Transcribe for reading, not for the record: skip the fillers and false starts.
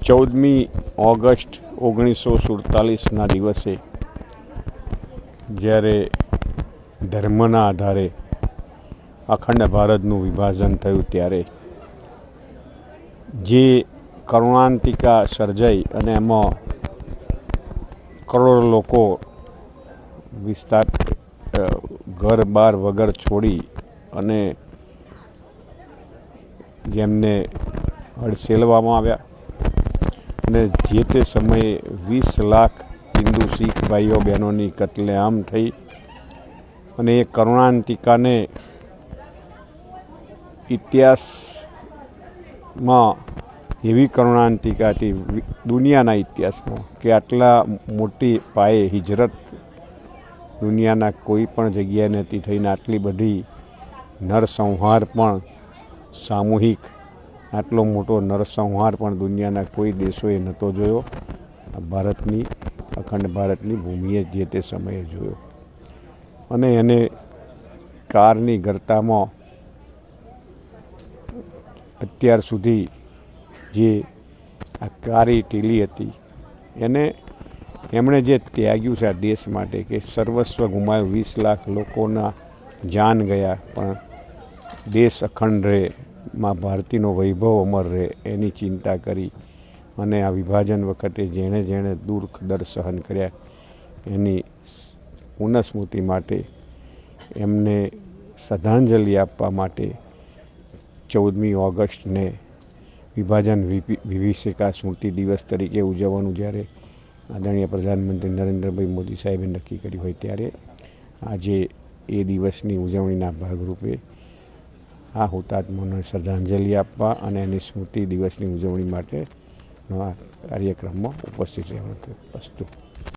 14મી August 1947ના દિવસે જ્યારે ધર્મના આધારે અખંડ ભારતનું વિભાજન થયું ત્યારે જે કરુણાંતિકા સર્જાઈ અને એમાં કરોડો લોકો વિસ્તાર ઘર બાર વગર છોડી અને જેમને હડસેલવામાં આવ્યા અને જે તે સમયે 20 લાખ હિન્દુ શીખ ભાઈઓ બહેનોની કત્લેઆમ થઈ અને એ કરુણાંતિકાને ઇતિહાસમાં એવી કરુણાંતિકા હતી દુનિયાના ઇતિહાસમાં કે આટલા મોટી પાયે હિજરત દુનિયાના કોઈ પણ જગ્યાએ નથી થઈને આટલી બધી નરસંહાર પણ સામૂહિક આટલો મોટો નરસંહાર પણ દુનિયાના કોઈ દેશોએ નહોતો જોયો. ભારતની અખંડ ભારતની ભૂમિએ જે તે સમયે જોયો અને એને કારની ગરતામાં અત્યાર સુધી જે આ કારી ટીલી હતી એમણે જે ત્યાગ્યું છે આ દેશ માટે કે સર્વસ્વ ગુમાવ્યું, 20 લાખ લોકોના જાન ગયા પણ દેશ અખંડ રહે, માં ભારતીનો વૈભવ અમર રહે એની ચિંતા કરી અને આ વિભાજન વખતે જેણે જેણે દુઃખ દર સહન કર્યા એની પુનઃસ્મૃતિ માટે એમને શ્રદ્ધાંજલિ આપવા માટે 14મી ઓગસ્ટને વિભાજન વિભીષિકા સ્મૃતિ દિવસ તરીકે ઉજવવાનું જ્યારે આદરણીય પ્રધાનમંત્રી નરેન્દ્રભાઈ મોદી સાહેબે નક્કી કર્યું હોય ત્યારે આજે એ દિવસની ઉજવણીના ભાગરૂપે આ હુતાત્માઓને શ્રદ્ધાંજલિ આપવા અને એની સ્મૃતિ દિવસની ઉજવણી માટે કાર્યક્રમમાં ઉપસ્થિત રહેવાનું હતું.